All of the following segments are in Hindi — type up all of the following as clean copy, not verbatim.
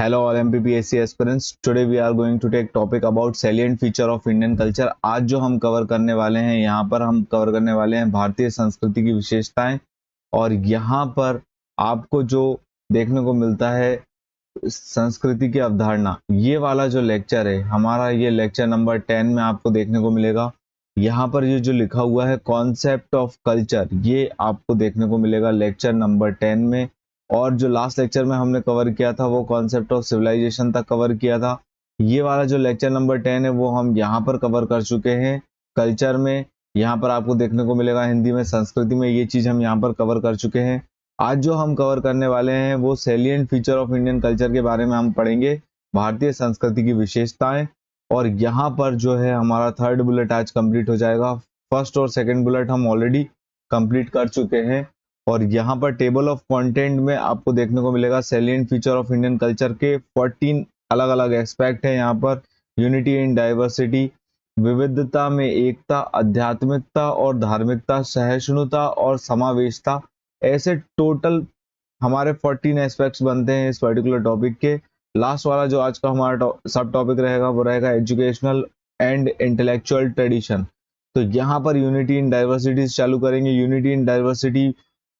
Hello all MPPSC aspirants. Today we are going to take topic about salient feature of Indian culture. आज जो हम कवर करने वाले हैं, यहाँ पर हम कवर करने वाले हैं भारतीय संस्कृति की विशेषताएं। और यहाँ पर आपको जो देखने को मिलता है संस्कृति की अवधारणा, ये वाला जो लेक्चर है हमारा, ये लेक्चर नंबर 10 में आपको देखने को मिलेगा। यहाँ पर ये जो लिखा हुआ है कॉन्सेप्ट ऑफ कल्चर, ये आपको देखने को मिलेगा लेक्चर नंबर 10 में। और जो लास्ट लेक्चर में हमने कवर किया था वो कॉन्सेप्ट ऑफ सिविलाइजेशन तक कवर किया था। ये वाला जो लेक्चर नंबर 10 है वो हम यहाँ पर कवर कर चुके हैं कल्चर में। यहाँ पर आपको देखने को मिलेगा हिंदी में, संस्कृति में, ये चीज हम यहाँ पर कवर कर चुके हैं। आज जो हम कवर करने वाले हैं वो salient feature of Indian culture के बारे में हम पढ़ेंगे, भारतीय संस्कृति की विशेषताएं। और यहाँ पर जो है हमारा थर्ड बुलेट आज कंप्लीट हो जाएगा। फर्स्ट और सेकंड बुलेट हम ऑलरेडी कंप्लीट कर चुके हैं। और यहाँ पर टेबल ऑफ कंटेंट में आपको देखने को मिलेगा salient feature of Indian culture के 14 अलग अलग एस्पेक्ट हैं। यहाँ पर यूनिटी इन डाइवर्सिटी, विविधता में एकता, आध्यात्मिकता और धार्मिकता, सहिष्णुता और समावेशता, ऐसे टोटल हमारे 14 एस्पेक्ट्स बनते हैं इस पर्टिकुलर टॉपिक के। लास्ट वाला जो आज का हमारा सब टॉपिक रहेगा वो रहेगा एजुकेशनल एंड इंटेलेक्चुअल ट्रेडिशन। तो यहाँ पर यूनिटी इन डाइवर्सिटी चालू करेंगे। यूनिटी इन डाइवर्सिटी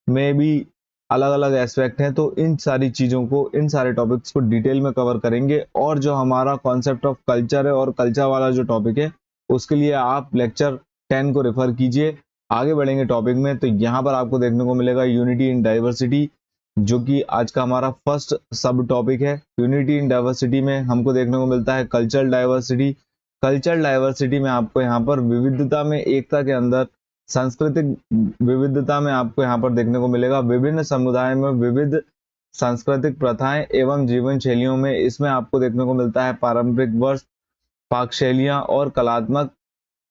में भी अलग अलग एस्पेक्ट हैं, तो इन सारी चीजों को, इन सारे टॉपिक्स को डिटेल में कवर करेंगे। और जो हमारा कॉन्सेप्ट ऑफ कल्चर है और कल्चर वाला जो टॉपिक है उसके लिए आप लेक्चर 10 को रेफर कीजिए। आगे बढ़ेंगे टॉपिक में, तो यहाँ पर आपको देखने को मिलेगा यूनिटी इन डाइवर्सिटी, जो कि आज का हमारा फर्स्ट सब टॉपिक है। यूनिटी इन डाइवर्सिटी में हमको देखने को मिलता है कल्चरल डाइवर्सिटी। कल्चरल डाइवर्सिटी में आपको यहाँ पर विविधता में एकता के अंदर, सांस्कृतिक विविधता में आपको यहाँ पर देखने को मिलेगा विभिन्न समुदाय में विविध सांस्कृतिक प्रथाएं एवं जीवन शैलियों में, इसमें आपको देखने को मिलता है पारंपरिक वर्ष, पाक शैलियां और कलात्मक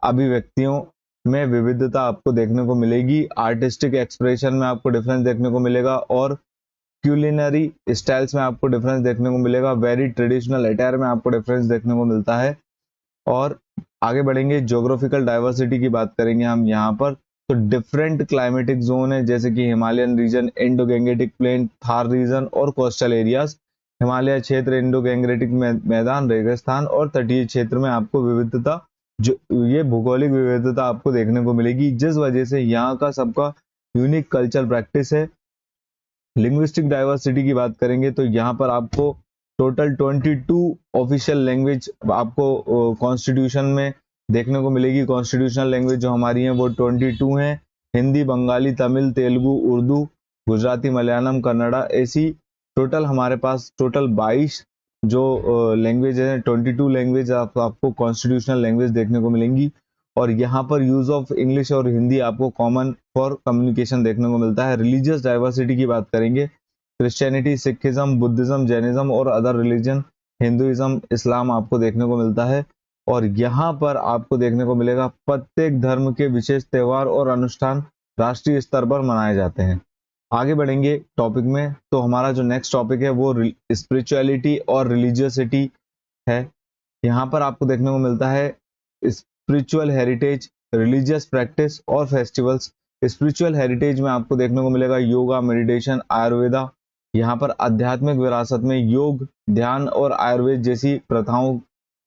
अभिव्यक्तियों में विविधता आपको देखने को मिलेगी। आर्टिस्टिक एक्सप्रेशन में आपको डिफरेंस देखने को मिलेगा और क्यूलिनरी स्टाइल्स में आपको डिफरेंस देखने को मिलेगा। वेरी ट्रेडिशनल अटायर में आपको डिफरेंस देखने को मिलता है। और आगे बढ़ेंगे, ज्योग्राफिकल डाइवर्सिटी की बात करेंगे हम यहाँ पर। तो डिफरेंट क्लाइमेटिक जोन है, जैसे कि Himalayan region, Indo Gangetic plain, Thar region और कोस्टल एरियाज। हिमालय क्षेत्र, इंडो गैंगेटिक मैदान, रेगिस्तान और तटीय क्षेत्र में आपको विविधता, जो ये भौगोलिक विविधता आपको देखने को मिलेगी, जिस वजह से यहाँ का सबका यूनिक कल्चर प्रैक्टिस है। लिंग्विस्टिक डाइवर्सिटी की बात करेंगे तो यहाँ पर आपको टोटल 22 ऑफिशियल लैंग्वेज आपको कॉन्स्टिट्यूशन में देखने को मिलेगी। कॉन्स्टिट्यूशनल लैंग्वेज जो हमारी है वो 22 हैं। हिंदी, बंगाली, तमिल, तेलुगु, उर्दू, गुजराती, मलयालम, कन्नड़ा, ऐसी टोटल हमारे पास टोटल 22 जो लैंग्वेज है, 22 लैंग्वेज आपको कॉन्स्टिट्यूशनल लैंग्वेज देखने को मिलेंगी। और यहाँ पर यूज ऑफ इंग्लिश और हिंदी आपको कॉमन फॉर कम्युनिकेशन देखने को मिलता है। रिलीजियस डाइवर्सिटी की बात करेंगे, क्रिश्चियनिटी, सिखिज्म, बुद्धिज्म, जैनिज्म और अदर रिलीजन, हिंदुइज्म, इस्लाम आपको देखने को मिलता है। और यहाँ पर आपको देखने को मिलेगा प्रत्येक धर्म के विशेष त्योहार और अनुष्ठान राष्ट्रीय स्तर पर मनाए जाते हैं। आगे बढ़ेंगे टॉपिक में, तो हमारा जो नेक्स्ट टॉपिक है वो स्पिरिचुअलिटी और रिलीजियसिटी है। यहाँ पर आपको देखने को मिलता है स्पिरिचुअल हेरिटेज, रिलीजियस प्रैक्टिस और फेस्टिवल्स। स्पिरिचुअल हेरिटेज में आपको देखने को मिलेगा योगा, मेडिटेशन, आयुर्वेदा। यहाँ पर आध्यात्मिक विरासत में योग, ध्यान और आयुर्वेद जैसी प्रथाओं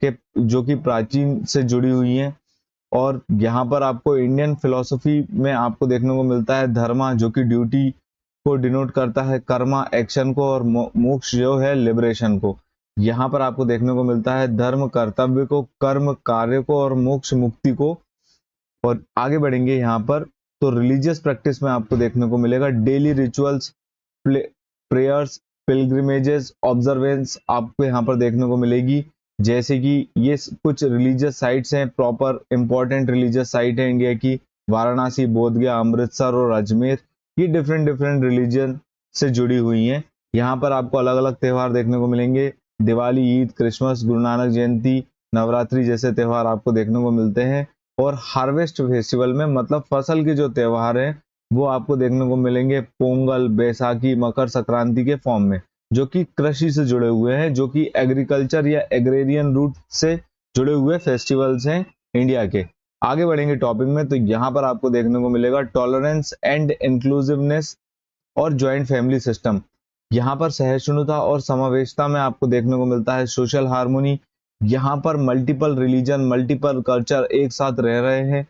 के जो कि प्राचीन से जुड़ी हुई हैं। और यहाँ पर आपको इंडियन फिलोसफी में आपको देखने को मिलता है धर्मा, जो कि ड्यूटी को डिनोट करता है, कर्मा एक्शन को, और मोक्ष जो है लिबरेशन को। यहाँ पर आपको देखने को मिलता है धर्म कर्तव्य को, कर्म कार्य को और मोक्ष मुक्ति को। और आगे बढ़ेंगे यहाँ पर, तो रिलीजियस प्रैक्टिस में आपको देखने को मिलेगा डेली रिचुअल्स, प्रेयर्स, पिलग्रिमेजेस, ऑब्जर्वेंस आपको यहाँ पर देखने को मिलेगी। जैसे कि ये कुछ रिलीजियस साइट्स हैं, प्रॉपर इंपॉर्टेंट रिलीजियस साइट है इंडिया की, वाराणसी, बोधगया, अमृतसर और अजमेर। ये डिफरेंट डिफरेंट रिलीजन से जुड़ी हुई हैं। यहाँ पर आपको अलग अलग त्यौहार देखने को मिलेंगे, दिवाली, ईद, क्रिसमस, गुरु नानक जयंती, नवरात्रि जैसे त्यौहार आपको देखने को मिलते हैं। और हार्वेस्ट फेस्टिवल में, मतलब फसल के जो त्यौहार हैं वो आपको देखने को मिलेंगे पोंगल, बैसाखी, मकर संक्रांति के फॉर्म में, जो कि कृषि से जुड़े हुए हैं, जो कि एग्रीकल्चर या एग्रेरियन रूट से जुड़े हुए फेस्टिवल्स हैं इंडिया के। आगे बढ़ेंगे टॉपिक में, तो यहाँ पर आपको देखने को मिलेगा टॉलरेंस एंड इंक्लूसिवनेस और ज्वाइंट फैमिली सिस्टम। यहाँ पर सहिष्णुता और समावेशता में आपको देखने को मिलता है सोशल हार्मोनी। यहाँ पर मल्टीपल रिलीजन, मल्टीपल कल्चर एक साथ रह रहे हैं।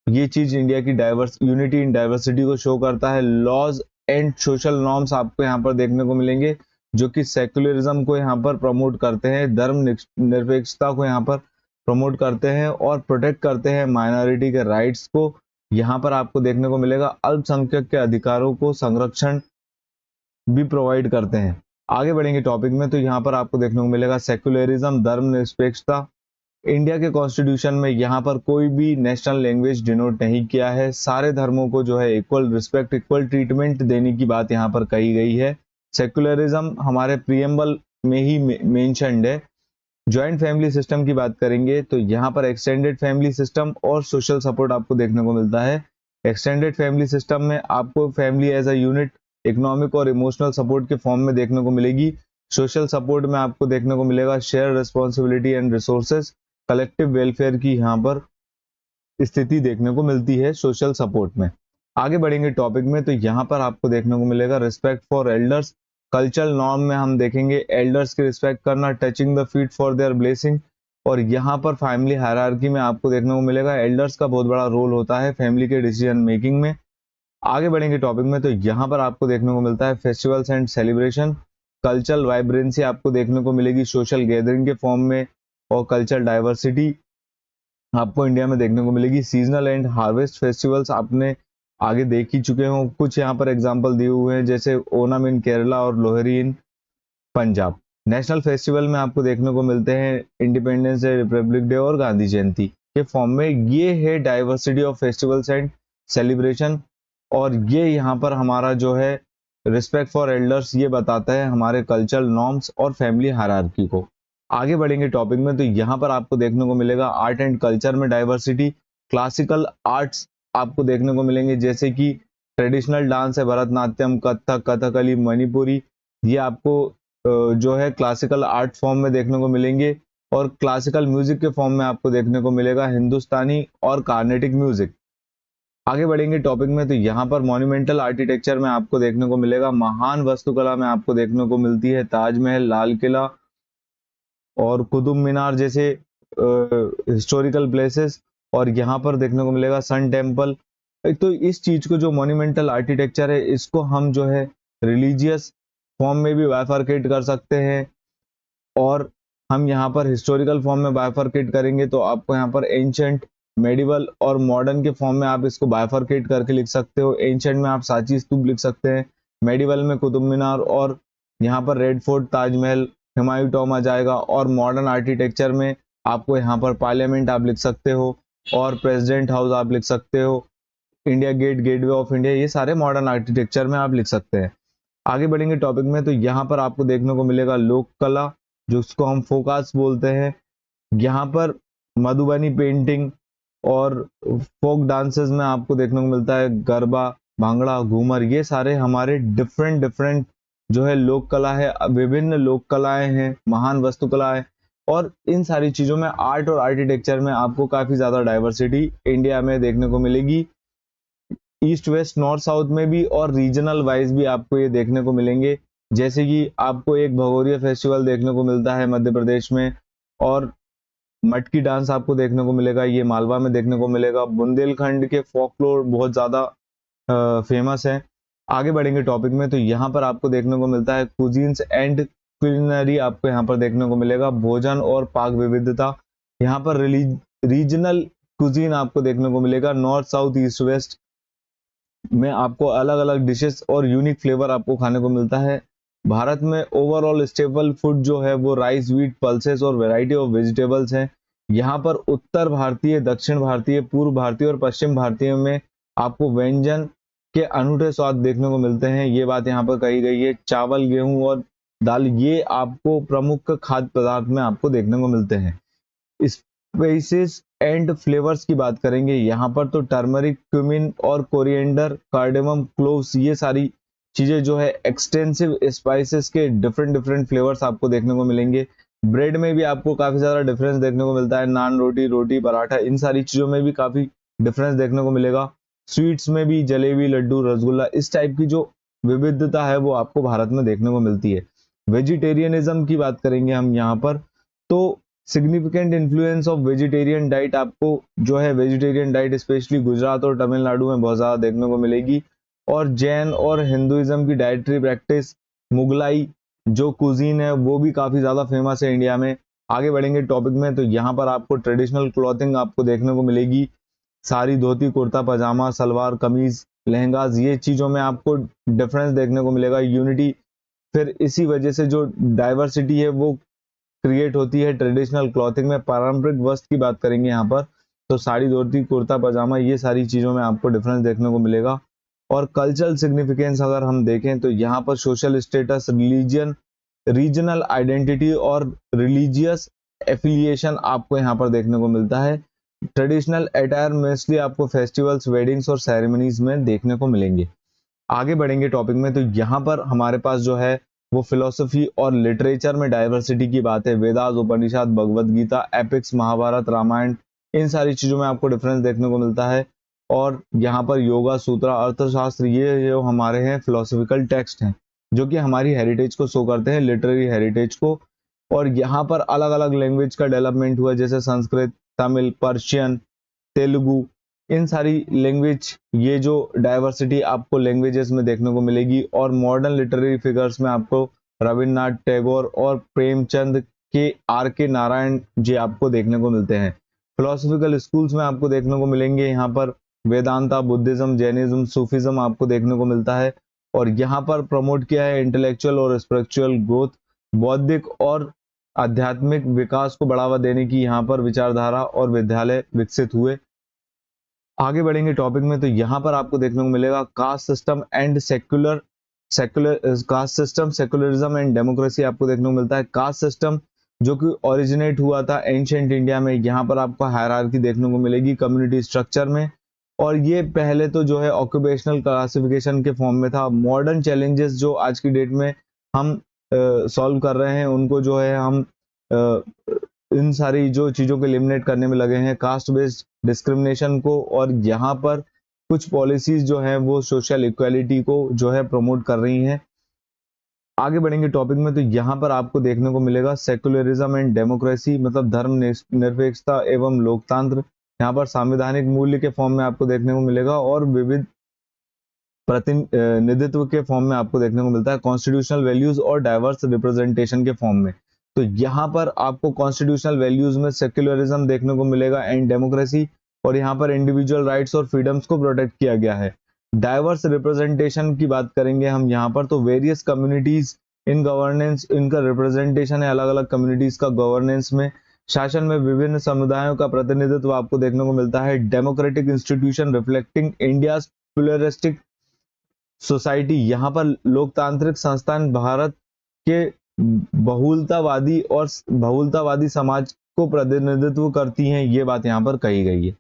ये चीज इंडिया की डाइवर्स यूनिटी इन डाइवर्सिटी को शो करता है। लॉज एंड सोशल नॉर्म्स आपको यहाँ पर देखने को मिलेंगे जो कि सेक्युलरिज्म को यहाँ पर प्रमोट करते हैं, धर्म निरपेक्षता को यहाँ पर प्रमोट करते हैं और प्रोटेक्ट करते हैं माइनॉरिटी के राइट्स को। यहाँ पर आपको देखने को मिलेगा अल्पसंख्यक के अधिकारों को संरक्षण भी प्रोवाइड करते हैं। आगे बढ़ेंगे टॉपिक में तो यहाँ पर आपको देखने को मिलेगा सेक्युलरिज्म, धर्म निरपेक्षता। इंडिया के कॉन्स्टिट्यूशन में यहाँ पर कोई भी नेशनल लैंग्वेज डिनोट नहीं किया है। सारे धर्मों को जो है इक्वल रिस्पेक्ट, इक्वल ट्रीटमेंट देने की बात यहाँ पर कही गई है। सेक्युलरिज्म हमारे प्रियम्बल में ही मेंशन्ड है। ज्वाइंट फैमिली सिस्टम की बात करेंगे तो यहाँ पर एक्सटेंडेड फैमिली सिस्टम और सोशल सपोर्ट आपको देखने को मिलता है। एक्सटेंडेड फैमिली सिस्टम में आपको family as a unit economic और इमोशनल सपोर्ट के फॉर्म में देखने को मिलेगी। सोशल सपोर्ट में आपको देखने को मिलेगा share responsibility and resources, collective welfare की यहाँ पर स्थिति देखने को मिलती है सोशल सपोर्ट में। आगे बढ़ेंगे टॉपिक में तो यहाँ पर आपको देखने को मिलेगा respect for elders. Cultural norm में हम देखेंगे एल्डर्स की रिस्पेक्ट करना, touching the feet for their blessing. और यहाँ पर फैमिली हायरार्की में आपको देखने को मिलेगा एल्डर्स का बहुत बड़ा रोल होता है फैमिली के डिसीजन मेकिंग में। आगे बढ़ेंगे टॉपिक में तो यहाँ पर आपको देखने को मिलता है festivals and celebration. Cultural vibrancy आपको देखने को मिलेगी सोशल गैदरिंग के फॉर्म में और कल्चरल डाइवर्सिटी आपको इंडिया में देखने को मिलेगी। सीजनल एंड हार्वेस्ट फेस्टिवल्स आपने आगे देख ही चुके हो। कुछ यहाँ पर एग्जांपल दिए हुए हैं जैसे ओनम इन केरला और लोहरी इन पंजाब। नेशनल फेस्टिवल में आपको देखने को मिलते हैं इंडिपेंडेंस डे, रिपब्लिक डे और गांधी जयंती के फॉर्म में। ये है diversity of festivals and celebration. और ये यहाँ पर हमारा जो है रिस्पेक्ट फॉर एल्डर्स ये बताता है हमारे कल्चरल नॉर्म्स और फैमिली हायरार्की को। आगे बढ़ेंगे टॉपिक में तो यहाँ पर आपको देखने को मिलेगा आर्ट एंड कल्चर में डाइवर्सिटी। क्लासिकल आर्ट्स आपको देखने को मिलेंगे जैसे कि ट्रेडिशनल डांस है भरतनाट्यम, कथक, कथकली, मणिपुरी। ये आपको जो है क्लासिकल आर्ट फॉर्म में देखने को मिलेंगे। और क्लासिकल म्यूजिक के फॉर्म में आपको देखने को मिलेगा हिंदुस्तानी और कार्नेटिक म्यूजिक। आगे बढ़ेंगे टॉपिक में तो यहाँ पर मॉन्यूमेंटल आर्किटेक्चर में आपको देखने को मिलेगा महान वास्तुकला में आपको देखने को मिलती है ताजमहल, लाल किला और कुतुब मीनार जैसे हिस्टोरिकल प्लेसेस। और यहाँ पर देखने को मिलेगा सन टेम्पल। एक तो इस चीज को जो मॉन्यूमेंटल आर्किटेक्चर है इसको हम जो है रिलीजियस फॉर्म में भी बाइफरकेट कर सकते हैं और हम यहाँ पर हिस्टोरिकल फॉर्म में बाइफरकेट करेंगे तो आपको यहाँ पर एंशंट, मेडिवल और मॉडर्न के फॉर्म में आप इसको बाइफरकेट करके लिख सकते हो। एंशंट में आप सांची स्तूप लिख सकते हैं, मेडिवल में कुतुब मीनार और यहाँ पर red fort, Taj Mahal, Humayun tomb आ जाएगा। और मॉडर्न आर्किटेक्चर में आपको यहाँ पर पार्लियामेंट आप लिख सकते हो और प्रेसिडेंट हाउस आप लिख सकते हो, India Gate, gateway of India, ये सारे मॉडर्न आर्किटेक्चर में आप लिख सकते हैं। आगे बढ़ेंगे टॉपिक में तो यहाँ पर आपको देखने को मिलेगा लोक कला जिसको हम फोकास बोलते हैं। यहाँ पर मधुबनी पेंटिंग और फोक डांसेस में आपको देखने को मिलता है गरबा, भांगड़ा, घूमर। ये सारे हमारे डिफरेंट डिफरेंट जो है लोक कला है, विभिन्न लोक कलाएं हैं, महान वास्तुकला है। और इन सारी चीजों में आर्ट और आर्किटेक्चर में आपको काफी ज्यादा डाइवर्सिटी इंडिया में देखने को मिलेगी। ईस्ट वेस्ट नॉर्थ साउथ में भी और रीजनल वाइज भी आपको ये देखने को मिलेंगे। जैसे कि आपको एक भगोरिया फेस्टिवल देखने को मिलता है मध्य प्रदेश में और मटकी डांस आपको देखने को मिलेगा, ये मालवा में देखने को मिलेगा। बुंदेलखंड के फोकलोर बहुत ज्यादा फेमस है। आगे बढ़ेंगे टॉपिक में तो यहाँ पर आपको देखने को मिलता है कुजीन्स एंड कुलिनरी आपको यहाँ पर देखने को मिलेगा, भोजन और पाक विविधता। यहाँ पर रीजनल कुजीन आपको देखने को मिलेगा, नॉर्थ साउथ ईस्ट वेस्ट में आपको अलग अलग डिशेस और यूनिक फ्लेवर आपको खाने को मिलता है। भारत में ओवरऑल स्टेपल फूड जो है वो राइस, व्हीट, पल्सेस और वैरायटी ऑफ वेजिटेबल्स हैं। यहाँ पर उत्तर भारतीय, दक्षिण भारतीय, पूर्व भारतीय और पश्चिम भारतीय में आपको व्यंजन के अनूठे स्वाद देखने को मिलते हैं। ये बात यहाँ पर कही गई है। चावल, गेहूं और दाल ये आपको प्रमुख खाद्य पदार्थ में आपको देखने को मिलते हैं। स्पाइसेस एंड फ्लेवर्स की बात करेंगे यहाँ पर तो टर्मरिक, क्यूमिन और कोरिएंडर, कार्डेमम, क्लोव्स, ये सारी चीजें जो है एक्सटेंसिव स्पाइसेस के डिफरेंट डिफरेंट फ्लेवर्स आपको देखने को मिलेंगे। ब्रेड में भी आपको काफी ज्यादा डिफरेंस देखने को मिलता है, नान, रोटी, रोटी पराठा, इन सारी चीजों में भी काफी डिफरेंस देखने को मिलेगा। स्वीट्स में भी जलेबी, लड्डू, रसगुल्ला, इस टाइप की जो विविधता है वो आपको भारत में देखने को मिलती है। वेजिटेरियनिज्म की बात करेंगे हम यहाँ पर, तो significant influence of vegetarian diet आपको जो है वेजिटेरियन डाइट स्पेशली गुजरात और तमिलनाडु में बहुत ज़्यादा देखने को मिलेगी। और जैन और हिंदुइज्म की डाइटरी प्रैक्टिस, मुगलाई जो कुजीन है वो भी काफ़ी ज़्यादा फेमस है इंडिया में। आगे बढ़ेंगे टॉपिक में, तो यहाँ पर आपको ट्रेडिशनल क्लॉथिंग आपको देखने को मिलेगी, साड़ी, धोती, कुर्ता पजामा, सलवार कमीज, लहंगाज, ये चीज़ों में आपको डिफरेंस देखने को मिलेगा, यूनिटी। फिर इसी वजह से जो डाइवर्सिटी है वो क्रिएट होती है ट्रेडिशनल क्लॉथिंग में। पारंपरिक वस्त्र की बात करेंगे यहाँ पर, तो साड़ी, धोती, कुर्ता पजामा, ये सारी चीज़ों में आपको डिफरेंस देखने को मिलेगा। और कल्चरल सिग्निफिकेंस अगर हम देखें तो यहाँ पर social status, religion, regional identity और रिलीजियस एफिलिएशन आपको यहाँ पर देखने को मिलता है। ट्रेडिशनल अटायर मोस्टली आपको फेस्टिवल्स, वेडिंग्स और सेरेमनीज में देखने को मिलेंगे। आगे बढ़ेंगे टॉपिक में, तो यहाँ पर हमारे पास जो है वो फिलोसफी और लिटरेचर में डाइवर्सिटी की बात है। वेदास, उपनिषद, भगवद गीता, एपिक्स, महाभारत, रामायण, इन सारी चीज़ों में आपको डिफरेंस देखने को मिलता है। और यहाँ पर योगा सूत्र, अर्थशास्त्र, ये जो हमारे हैं फिलोसफिकल टेक्स्ट हैं जो कि हमारी हेरिटेज को शो करते हैं, लिटरेरी हेरिटेज को। और यहाँ पर अलग अलग लैंग्वेज का डेवलपमेंट हुआ, जैसे संस्कृत, तमिल, पर्शियन, तेलुगु, इन सारी लैंग्वेज, ये जो डाइवर्सिटी आपको लैंग्वेजेस में देखने को मिलेगी। और मॉडर्न लिटरेरी फिगर्स में आपको रविन्द्रनाथ टैगोर और प्रेमचंद के, आर के नारायण जी आपको देखने को मिलते हैं। फिलोसफिकल स्कूल्स में आपको देखने को मिलेंगे यहाँ पर वेदांता, बुद्धिज्म, जैनिज्म, सूफिज्म आपको देखने को मिलता है। और यहाँ पर प्रमोट किया है इंटेलेक्चुअल और स्पिरिचुअल ग्रोथ, बौद्धिक और आध्यात्मिक विकास को बढ़ावा देने की यहाँ पर विचारधारा और विद्यालय विकसित हुए। आगे बढ़ेंगे टॉपिक में, तो यहाँ पर आपको देखने को मिलेगा caste system and secular secular caste system, secularism and democracy आपको देखने को मिलता है। कास्ट सिस्टम जो कि ओरिजिनेट हुआ था एंशिएंट इंडिया में, यहाँ पर आपको हायरार्की देखने को मिलेगी कम्युनिटी स्ट्रक्चर में। और ये पहले तो जो है ऑक्यूपेशनल क्लासिफिकेशन के फॉर्म में था। मॉडर्न चैलेंजेस जो आज की डेट में हम सॉल्व कर रहे हैं उनको जो है हम इन सारी जो चीज़ों को एलिमिनेट करने में लगे हैं, कास्ट बेस्ड डिस्क्रिमिनेशन को। और यहाँ पर कुछ पॉलिसीज जो है वो सोशल इक्वालिटी को जो है प्रमोट कर रही हैं। आगे बढ़ेंगे टॉपिक में, तो यहाँ पर आपको देखने को मिलेगा सेक्युलरिज्म एंड डेमोक्रेसी, मतलब धर्म निरपेक्षता एवं लोकतंत्र, यहाँ पर संवैधानिक मूल्य के फॉर्म में आपको देखने को मिलेगा। और विविध प्रतिनिधित्व के फॉर्म में आपको देखने को मिलता है, कॉन्स्टिट्यूशनल वैल्यूज और डाइवर्स रिप्रेजेंटेशन के फॉर्म में। तो यहाँ पर आपको कॉन्स्टिट्यूशनल वैल्यूज में सेक्युलरिज्म देखने को मिलेगा एंड डेमोक्रेसी, और यहाँ पर इंडिविजुअल राइट्स और फ्रीडम्स को प्रोटेक्ट किया गया है। डाइवर्स रिप्रेजेंटेशन की बात करेंगे हम यहाँ पर, तो वेरियस कम्युनिटीज इन गवर्नेंस, इनका रिप्रेजेंटेशन है अलग अलग कम्युनिटीज का गवर्नेंस में। शासन में विभिन्न समुदायों का प्रतिनिधित्व आपको देखने को मिलता है। Democratic institution reflecting India pluralistic society, यहाँ पर लोकतांत्रिक संस्थान भारत के बहुलतावादी समाज को प्रतिनिधित्व करती हैं, ये बात यहाँ पर कही गई है।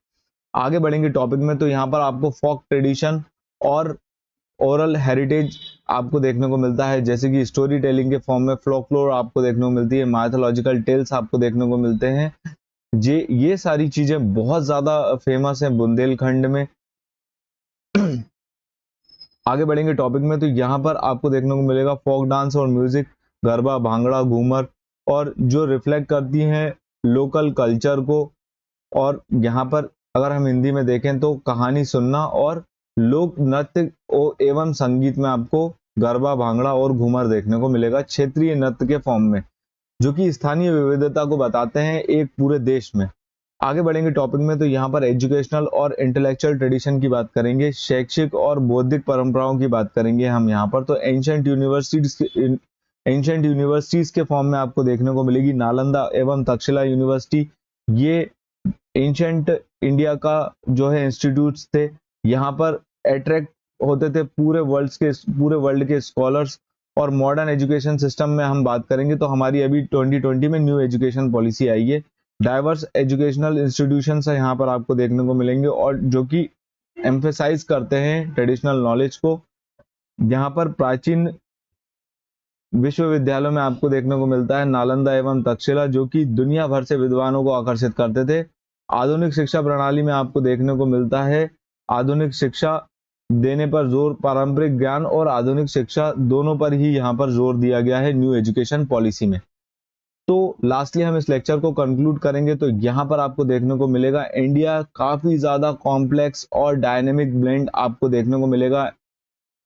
आगे बढ़ेंगे टॉपिक में, तो यहाँ पर आपको फोक ट्रेडिशन और ओरल हेरिटेज आपको देखने को मिलता है, जैसे कि स्टोरी टेलिंग के फॉर्म में फ्लोकलोर आपको देखने को मिलती है, माइथोलॉजिकल टेल्स आपको देखने को मिलते हैं। ये सारी चीजें बहुत ज्यादा फेमस है बुंदेलखंड में। आगे बढ़ेंगे टॉपिक में, तो यहाँ पर आपको देखने को मिलेगा फोक डांस और म्यूजिक, गरबा, भांगड़ा, घूमर, और जो रिफ्लेक्ट करती हैं लोकल कल्चर को। और यहाँ पर अगर हम हिंदी में देखें तो कहानी सुनना और लोक नृत्य एवं संगीत में आपको गरबा, भांगड़ा और घूमर देखने को मिलेगा क्षेत्रीय नृत्य के फॉर्म में, जो कि स्थानीय विविधता को बताते हैं एक पूरे देश में। आगे बढ़ेंगे टॉपिक में, तो यहाँ पर एजुकेशनल और इंटेलेक्चुअल ट्रेडिशन की बात करेंगे, शैक्षिक और बौद्धिक परंपराओं की बात करेंगे हम यहाँ पर। तो एंशिएंट यूनिवर्सिटीज के फॉर्म में आपको देखने को मिलेगी नालंदा एवं तक्षशिला यूनिवर्सिटी। ये एंशिएंट इंडिया का जो है इंस्टीट्यूट्स थे, यहाँ पर अट्रैक्ट होते थे पूरे वर्ल्ड के स्कॉलर्स। और मॉडर्न एजुकेशन सिस्टम में हम बात करेंगे तो हमारी अभी 2020 में न्यू एजुकेशन पॉलिसी आई है। डाइवर्स एजुकेशनल इंस्टीट्यूशंस यहाँ पर आपको देखने को मिलेंगे, और जो कि एम्फेसाइज करते हैं ट्रेडिशनल नॉलेज को। यहाँ पर प्राचीन विश्वविद्यालयों में आपको देखने को मिलता है नालंदा एवं तक्षशिला, जो कि दुनिया भर से विद्वानों को आकर्षित करते थे। आधुनिक शिक्षा प्रणाली में आपको देखने को मिलता है आधुनिक शिक्षा देने पर जोर, पारंपरिक ज्ञान और आधुनिक शिक्षा दोनों पर ही यहाँ पर जोर दिया गया है न्यू एजुकेशन पॉलिसी में। तो लास्टली हम इस लेक्चर को कंक्लूड करेंगे तो यहाँ पर आपको देखने को मिलेगा इंडिया काफी ज्यादा कॉम्प्लेक्स और डायनेमिक ब्लेंड आपको देखने को मिलेगा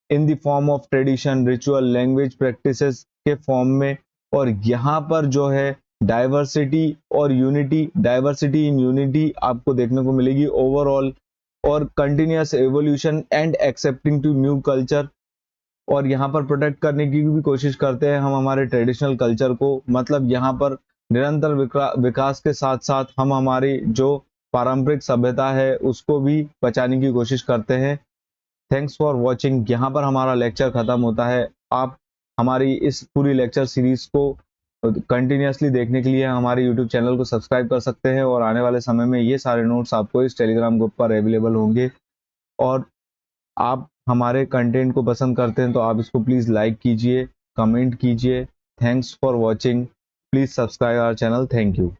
in the form of tradition, ritual, language, practices के फॉर्म में। और यहाँ पर जो है डाइवर्सिटी और यूनिटी, डाइवर्सिटी इन यूनिटी आपको देखने को मिलेगी ओवरऑल, और continuous evolution and accepting to new culture. और यहाँ पर प्रोटेक्ट करने की भी कोशिश करते हैं हम हमारे ट्रेडिशनल कल्चर को, मतलब यहाँ पर निरंतर विकास के साथ साथ हम हमारी जो पारंपरिक सभ्यता है उसको भी बचाने की कोशिश करते हैं। Thanks for watching. यहाँ पर हमारा लेक्चर खत्म होता है। आप हमारी इस पूरी लेक्चर सीरीज को कंटिन्यूअसली देखने के लिए हमारे यूट्यूब चैनल को सब्सक्राइब कर सकते हैं, और आने वाले समय में ये सारे नोट्स आपको इस टेलीग्राम ग्रुप पर अवेलेबल होंगे। और आप हमारे कंटेंट को पसंद करते हैं तो आप इसको प्लीज़ लाइक कीजिए, कमेंट कीजिए। Thanks for watching. Please subscribe our channel. Thank you.